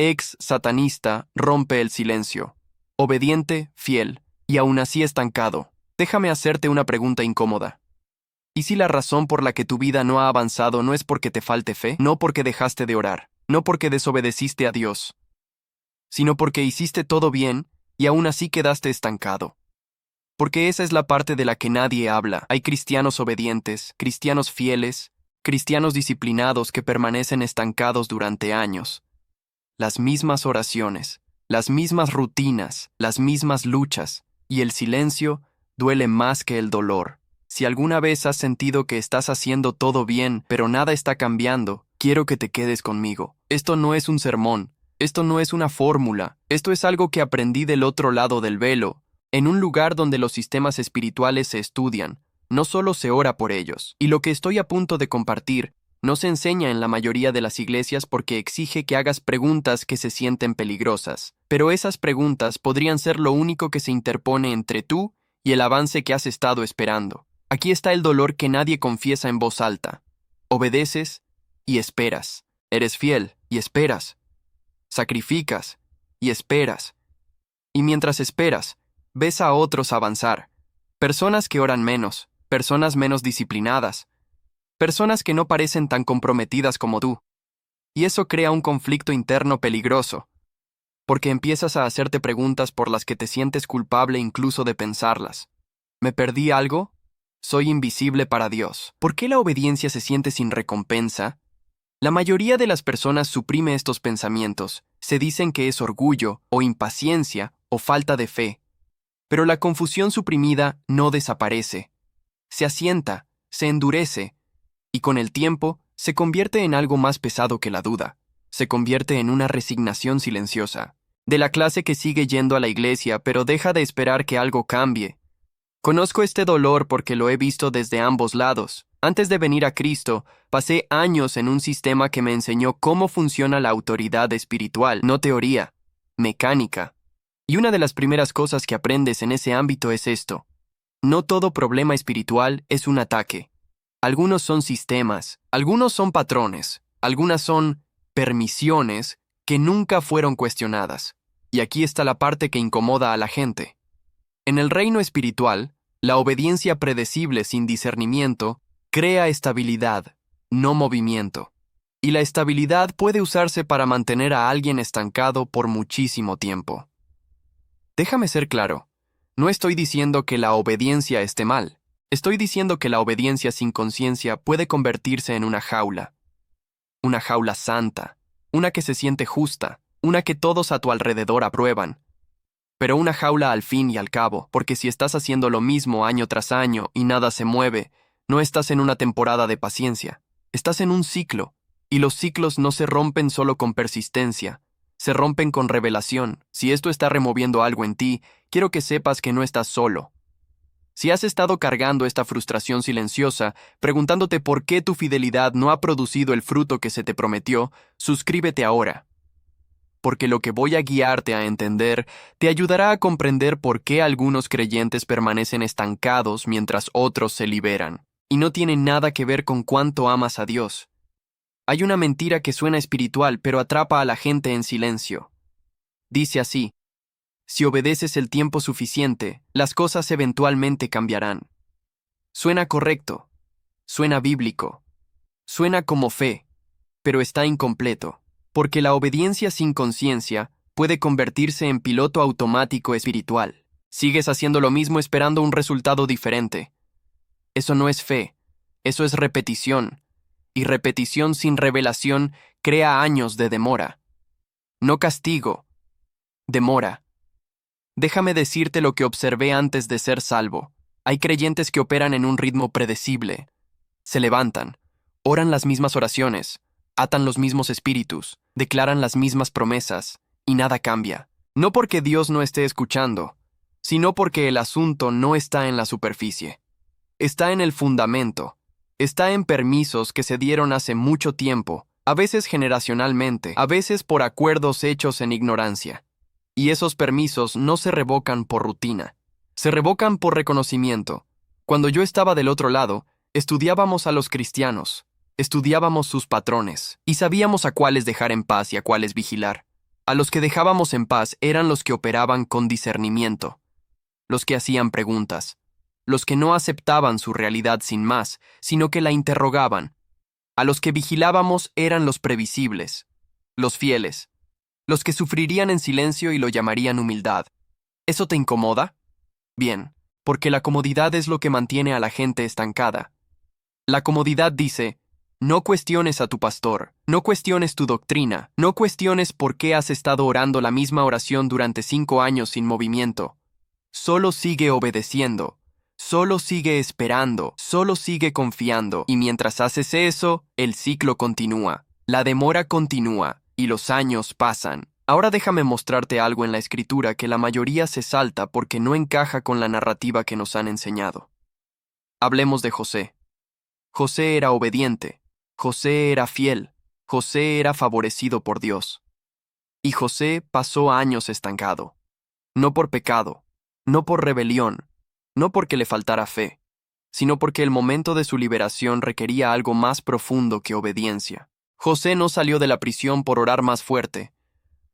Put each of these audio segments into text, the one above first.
ex satanista, rompe el silencio. Obediente, fiel, y aún así estancado. Déjame hacerte una pregunta incómoda. ¿Y si la razón por la que tu vida no ha avanzado no es porque te falte fe, no porque dejaste de orar, no porque desobedeciste a Dios, sino porque hiciste todo bien y aún así quedaste estancado? Porque esa es la parte de la que nadie habla. Hay cristianos obedientes, cristianos fieles, cristianos disciplinados que permanecen estancados durante años. Las mismas oraciones, las mismas rutinas, las mismas luchas, y el silencio duele más que el dolor. Si alguna vez has sentido que estás haciendo todo bien, pero nada está cambiando, quiero que te quedes conmigo. Esto no es un sermón, esto no es una fórmula, esto es algo que aprendí del otro lado del velo, en un lugar donde los sistemas espirituales se estudian, no solo se ora por ellos. Y lo que estoy a punto de compartir no se enseña en la mayoría de las iglesias porque exige que hagas preguntas que se sienten peligrosas. Pero esas preguntas podrían ser lo único que se interpone entre tú y el avance que has estado esperando. Aquí está el dolor que nadie confiesa en voz alta. Obedeces y esperas. Eres fiel y esperas. Sacrificas y esperas. Y mientras esperas, ves a otros avanzar. Personas que oran menos, personas menos disciplinadas, personas que no parecen tan comprometidas como tú. Y eso crea un conflicto interno peligroso, porque empiezas a hacerte preguntas por las que te sientes culpable incluso de pensarlas. ¿Me perdí algo? ¿Soy invisible para Dios? ¿Por qué la obediencia se siente sin recompensa? La mayoría de las personas suprime estos pensamientos, se dicen que es orgullo, o impaciencia, o falta de fe. Pero la confusión suprimida no desaparece. Se asienta, se endurece, y con el tiempo se convierte en algo más pesado que la duda. Se convierte en una resignación silenciosa, de la clase que sigue yendo a la iglesia pero deja de esperar que algo cambie. Conozco este dolor porque lo he visto desde ambos lados. Antes de venir a Cristo, pasé años en un sistema que me enseñó cómo funciona la autoridad espiritual, no teoría, mecánica. Y una de las primeras cosas que aprendes en ese ámbito es esto: no todo problema espiritual es un ataque. Algunos son sistemas, algunos son patrones, algunas son permisiones que nunca fueron cuestionadas. Y aquí está la parte que incomoda a la gente. En el reino espiritual, la obediencia predecible sin discernimiento crea estabilidad, no movimiento. Y la estabilidad puede usarse para mantener a alguien estancado por muchísimo tiempo. Déjame ser claro, no estoy diciendo que la obediencia esté mal. Estoy diciendo que la obediencia sin conciencia puede convertirse en una jaula santa, una que se siente justa, una que todos a tu alrededor aprueban. Pero una jaula al fin y al cabo, porque si estás haciendo lo mismo año tras año y nada se mueve, no estás en una temporada de paciencia, estás en un ciclo, y los ciclos no se rompen solo con persistencia, se rompen con revelación. Si esto está removiendo algo en ti, quiero que sepas que no estás solo. Si has estado cargando esta frustración silenciosa, preguntándote por qué tu fidelidad no ha producido el fruto que se te prometió, suscríbete ahora. Porque lo que voy a guiarte a entender te ayudará a comprender por qué algunos creyentes permanecen estancados mientras otros se liberan. Y no tiene nada que ver con cuánto amas a Dios. Hay una mentira que suena espiritual, pero atrapa a la gente en silencio. Dice así: si obedeces el tiempo suficiente, las cosas eventualmente cambiarán. Suena correcto, suena bíblico, suena como fe, pero está incompleto, porque la obediencia sin conciencia puede convertirse en piloto automático espiritual. Sigues haciendo lo mismo esperando un resultado diferente. Eso no es fe, eso es repetición, y repetición sin revelación crea años de demora. No castigo, demora. Déjame decirte lo que observé antes de ser salvo. Hay creyentes que operan en un ritmo predecible. Se levantan, oran las mismas oraciones, atan los mismos espíritus, declaran las mismas promesas, y nada cambia. No porque Dios no esté escuchando, sino porque el asunto no está en la superficie. Está en el fundamento. Está en permisos que se dieron hace mucho tiempo, a veces generacionalmente, a veces por acuerdos hechos en ignorancia. Y esos permisos no se revocan por rutina, se revocan por reconocimiento. Cuando yo estaba del otro lado, estudiábamos a los cristianos, estudiábamos sus patrones, y sabíamos a cuáles dejar en paz y a cuáles vigilar. A los que dejábamos en paz eran los que operaban con discernimiento, los que hacían preguntas, los que no aceptaban su realidad sin más, sino que la interrogaban. A los que vigilábamos eran los previsibles, los fieles, los que sufrirían en silencio y lo llamarían humildad. ¿Eso te incomoda? Bien, porque la comodidad es lo que mantiene a la gente estancada. La comodidad dice: no cuestiones a tu pastor, no cuestiones tu doctrina, no cuestiones por qué has estado orando la misma oración durante 5 años sin movimiento. Solo sigue obedeciendo, solo sigue esperando, solo sigue confiando, y mientras haces eso, el ciclo continúa, la demora continúa, y los años pasan. Ahora déjame mostrarte algo en la escritura que la mayoría se salta porque no encaja con la narrativa que nos han enseñado. Hablemos de José. José era obediente, José era fiel, José era favorecido por Dios. Y José pasó años estancado, no por pecado, no por rebelión, no porque le faltara fe, sino porque el momento de su liberación requería algo más profundo que obediencia. José no salió de la prisión por orar más fuerte,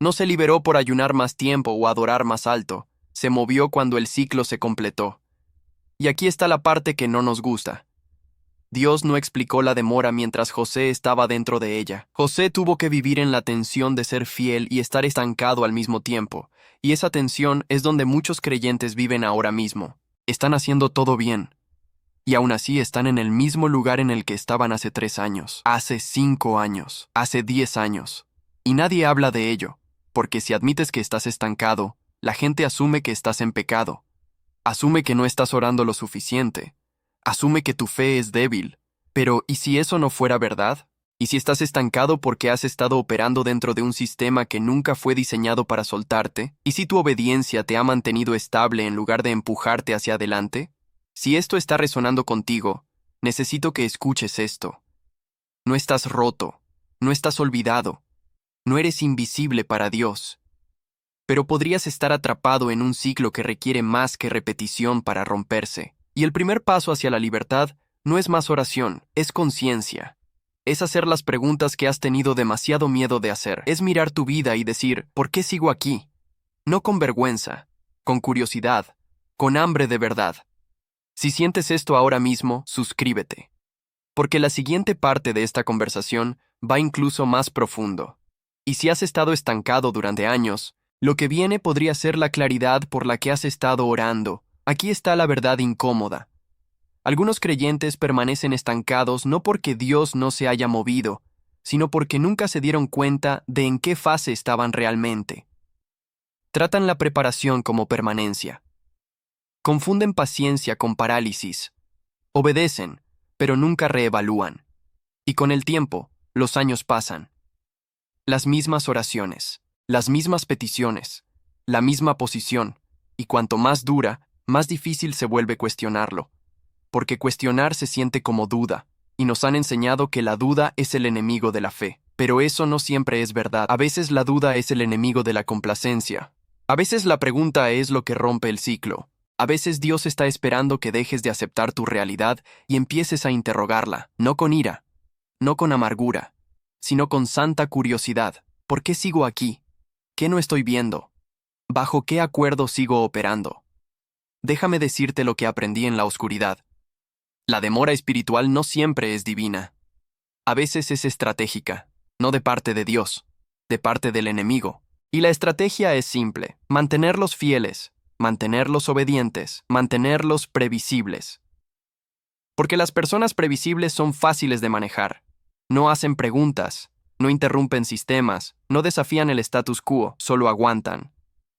no se liberó por ayunar más tiempo o adorar más alto, se movió cuando el ciclo se completó. Y aquí está la parte que no nos gusta. Dios no explicó la demora mientras José estaba dentro de ella. José tuvo que vivir en la tensión de ser fiel y estar estancado al mismo tiempo, y esa tensión es donde muchos creyentes viven ahora mismo. Están haciendo todo bien, y aún así están en el mismo lugar en el que estaban hace 3 años, hace 5 años, hace 10 años. Y nadie habla de ello, porque si admites que estás estancado, la gente asume que estás en pecado, asume que no estás orando lo suficiente, asume que tu fe es débil. Pero, ¿y si eso no fuera verdad? ¿Y si estás estancado porque has estado operando dentro de un sistema que nunca fue diseñado para soltarte? ¿Y si tu obediencia te ha mantenido estable en lugar de empujarte hacia adelante? Si esto está resonando contigo, necesito que escuches esto. No estás roto, no estás olvidado, no eres invisible para Dios. Pero podrías estar atrapado en un ciclo que requiere más que repetición para romperse. Y el primer paso hacia la libertad no es más oración, es conciencia. Es hacer las preguntas que has tenido demasiado miedo de hacer. Es mirar tu vida y decir: ¿por qué sigo aquí? No con vergüenza, con curiosidad, con hambre de verdad. Si sientes esto ahora mismo, suscríbete. Porque la siguiente parte de esta conversación va incluso más profundo. Y si has estado estancado durante años, lo que viene podría ser la claridad por la que has estado orando. Aquí está la verdad incómoda. Algunos creyentes permanecen estancados no porque Dios no se haya movido, sino porque nunca se dieron cuenta de en qué fase estaban realmente. Tratan la preparación como permanencia. Confunden paciencia con parálisis. Obedecen, pero nunca reevalúan. Y con el tiempo, los años pasan. Las mismas oraciones, las mismas peticiones, la misma posición, y cuanto más dura, más difícil se vuelve cuestionarlo. Porque cuestionar se siente como duda, y nos han enseñado que la duda es el enemigo de la fe. Pero eso no siempre es verdad. A veces la duda es el enemigo de la complacencia. A veces la pregunta es lo que rompe el ciclo. A veces Dios está esperando que dejes de aceptar tu realidad y empieces a interrogarla, no con ira, no con amargura, sino con santa curiosidad. ¿Por qué sigo aquí? ¿Qué no estoy viendo? ¿Bajo qué acuerdo sigo operando? Déjame decirte lo que aprendí en la oscuridad. La demora espiritual no siempre es divina. A veces es estratégica, no de parte de Dios, de parte del enemigo. Y la estrategia es simple: mantenerlos fieles, mantenerlos obedientes, mantenerlos previsibles. Porque las personas previsibles son fáciles de manejar. No hacen preguntas, no interrumpen sistemas, no desafían el status quo, solo aguantan.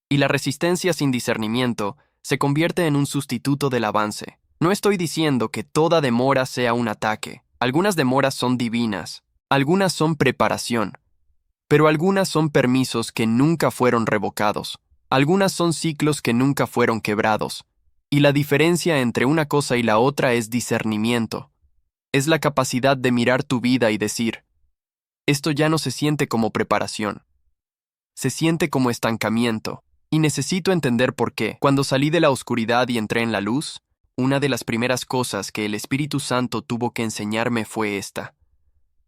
Y la resistencia sin discernimiento se convierte en un sustituto del avance. No estoy diciendo que toda demora sea un ataque. Algunas demoras son divinas, algunas son preparación, pero algunas son permisos que nunca fueron revocados, algunas son ciclos que nunca fueron quebrados. Y la diferencia entre una cosa y la otra es discernimiento. Es la capacidad de mirar tu vida y decir: esto ya no se siente como preparación. Se siente como estancamiento. Y necesito entender por qué. Cuando salí de la oscuridad y entré en la luz, una de las primeras cosas que el Espíritu Santo tuvo que enseñarme fue esta: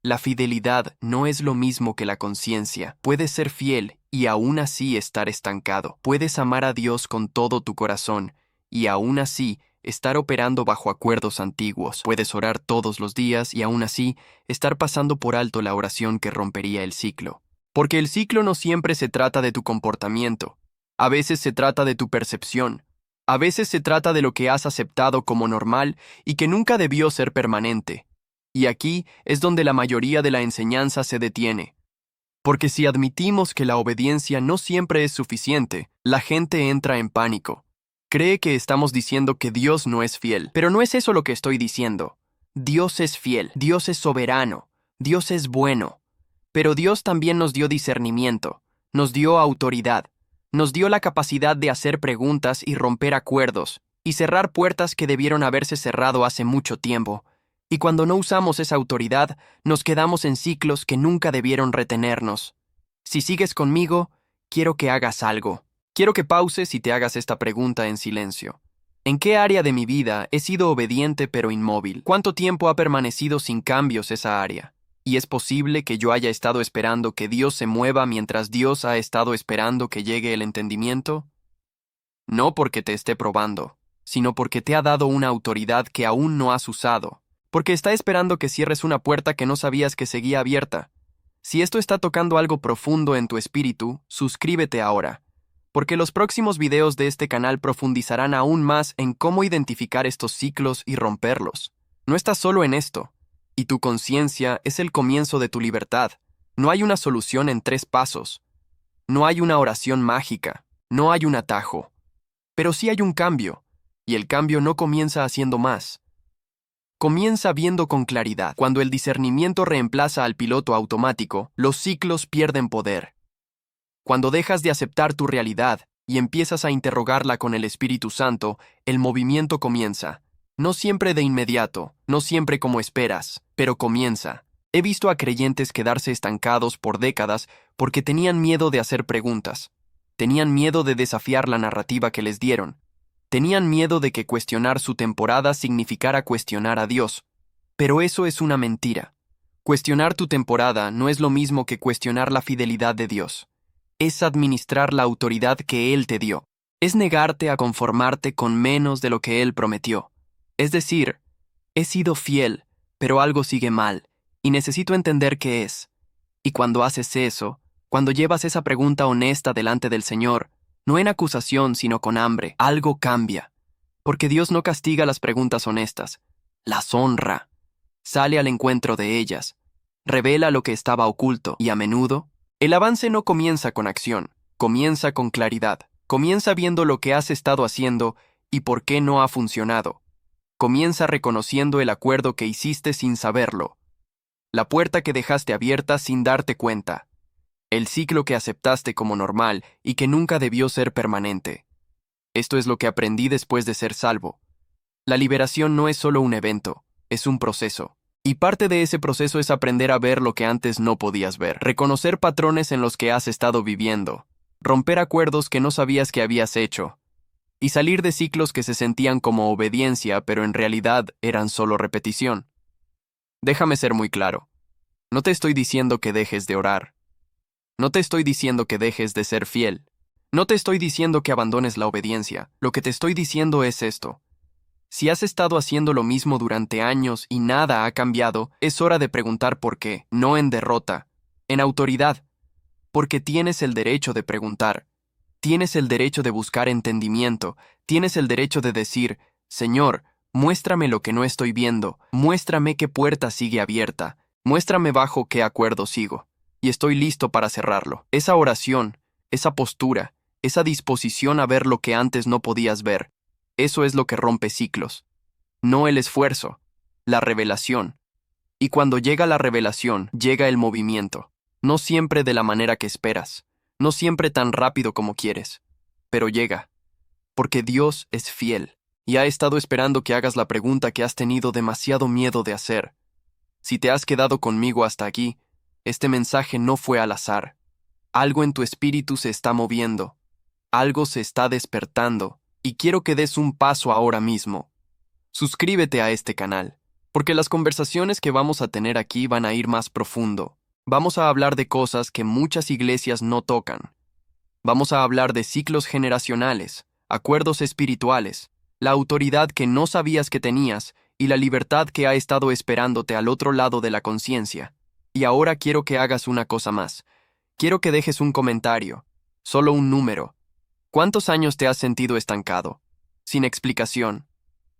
la fidelidad no es lo mismo que la conciencia. Puedes ser fiel y aún así estar estancado. Puedes amar a Dios con todo tu corazón y aún así estar operando bajo acuerdos antiguos. Puedes orar todos los días y aún así estar pasando por alto la oración que rompería el ciclo. Porque el ciclo no siempre se trata de tu comportamiento. A veces se trata de tu percepción. A veces se trata de lo que has aceptado como normal y que nunca debió ser permanente. Y aquí es donde la mayoría de la enseñanza se detiene. Porque si admitimos que la obediencia no siempre es suficiente, la gente entra en pánico. Cree que estamos diciendo que Dios no es fiel, pero no es eso lo que estoy diciendo. Dios es fiel, Dios es soberano, Dios es bueno. Pero Dios también nos dio discernimiento, nos dio autoridad, nos dio la capacidad de hacer preguntas y romper acuerdos, y cerrar puertas que debieron haberse cerrado hace mucho tiempo. Y cuando no usamos esa autoridad, nos quedamos en ciclos que nunca debieron retenernos. Si sigues conmigo, quiero que hagas algo. Quiero que pauses y te hagas esta pregunta en silencio. ¿En qué área de mi vida he sido obediente pero inmóvil? ¿Cuánto tiempo ha permanecido sin cambios esa área? ¿Y es posible que yo haya estado esperando que Dios se mueva mientras Dios ha estado esperando que llegue el entendimiento? No porque te esté probando, sino porque te ha dado una autoridad que aún no has usado. Porque está esperando que cierres una puerta que no sabías que seguía abierta. Si esto está tocando algo profundo en tu espíritu, suscríbete ahora. Porque los próximos videos de este canal profundizarán aún más en cómo identificar estos ciclos y romperlos. No estás solo en esto. Y tu conciencia es el comienzo de tu libertad. No hay una solución en 3 pasos. No hay una oración mágica. No hay un atajo. Pero sí hay un cambio. Y el cambio no comienza haciendo más. Comienza viendo con claridad. Cuando el discernimiento reemplaza al piloto automático, los ciclos pierden poder. Cuando dejas de aceptar tu realidad y empiezas a interrogarla con el Espíritu Santo, el movimiento comienza. No siempre de inmediato, no siempre como esperas, pero comienza. He visto a creyentes quedarse estancados por décadas porque tenían miedo de hacer preguntas. Tenían miedo de desafiar la narrativa que les dieron. Tenían miedo de que cuestionar su temporada significara cuestionar a Dios. Pero eso es una mentira. Cuestionar tu temporada no es lo mismo que cuestionar la fidelidad de Dios. Es administrar la autoridad que Él te dio. Es negarte a conformarte con menos de lo que Él prometió. Es decir, he sido fiel, pero algo sigue mal, y necesito entender qué es. Y cuando haces eso, cuando llevas esa pregunta honesta delante del Señor, no en acusación sino con hambre, algo cambia. Porque Dios no castiga las preguntas honestas, las honra. Sale al encuentro de ellas, revela lo que estaba oculto, y a menudo, el avance no comienza con acción, comienza con claridad, comienza viendo lo que has estado haciendo y por qué no ha funcionado. Comienza reconociendo el acuerdo que hiciste sin saberlo, la puerta que dejaste abierta sin darte cuenta, el ciclo que aceptaste como normal y que nunca debió ser permanente. Esto es lo que aprendí después de ser salvo. La liberación no es solo un evento, es un proceso. Y parte de ese proceso es aprender a ver lo que antes no podías ver, reconocer patrones en los que has estado viviendo, romper acuerdos que no sabías que habías hecho, y salir de ciclos que se sentían como obediencia, pero en realidad eran solo repetición. Déjame ser muy claro. No te estoy diciendo que dejes de orar. No te estoy diciendo que dejes de ser fiel. No te estoy diciendo que abandones la obediencia. Lo que te estoy diciendo es esto. Si has estado haciendo lo mismo durante años y nada ha cambiado, es hora de preguntar por qué, no en derrota, en autoridad. Porque tienes el derecho de preguntar. Tienes el derecho de buscar entendimiento, tienes el derecho de decir, Señor, muéstrame lo que no estoy viendo, muéstrame qué puerta sigue abierta, muéstrame bajo qué acuerdo sigo, y estoy listo para cerrarlo. Esa oración, esa postura, esa disposición a ver lo que antes no podías ver, eso es lo que rompe ciclos. No el esfuerzo, la revelación. Y cuando llega la revelación, llega el movimiento, no siempre de la manera que esperas. No siempre tan rápido como quieres, pero llega, porque Dios es fiel y ha estado esperando que hagas la pregunta que has tenido demasiado miedo de hacer. Si te has quedado conmigo hasta aquí, este mensaje no fue al azar. Algo en tu espíritu se está moviendo, algo se está despertando, y quiero que des un paso ahora mismo. Suscríbete a este canal, porque las conversaciones que vamos a tener aquí van a ir más profundo. Vamos a hablar de cosas que muchas iglesias no tocan, Vamos a hablar de ciclos generacionales, acuerdos espirituales, la autoridad que no sabías que tenías y la libertad que ha estado esperándote al otro lado de la conciencia. Y ahora quiero que hagas una cosa más. Quiero que dejes un comentario, solo un número. ¿Cuántos años te has sentido estancado? Sin explicación,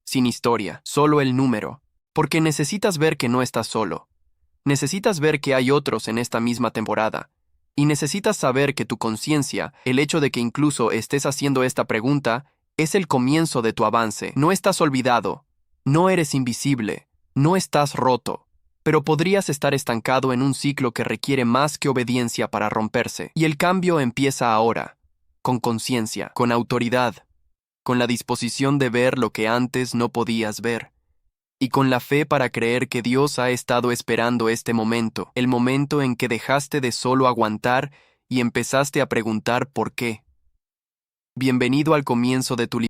sin historia, solo el número. Porque necesitas ver que no estás solo. Necesitas ver que hay otros en esta misma temporada. Y necesitas saber que tu conciencia, el hecho de que incluso estés haciendo esta pregunta, es el comienzo de tu avance. No estás olvidado, no eres invisible, no estás roto, pero podrías estar estancado en un ciclo que requiere más que obediencia para romperse. Y el cambio empieza ahora, con conciencia, con autoridad, con la disposición de ver lo que antes no podías ver. Y con la fe para creer que Dios ha estado esperando este momento, el momento en que dejaste de solo aguantar y empezaste a preguntar por qué. Bienvenido al comienzo de tu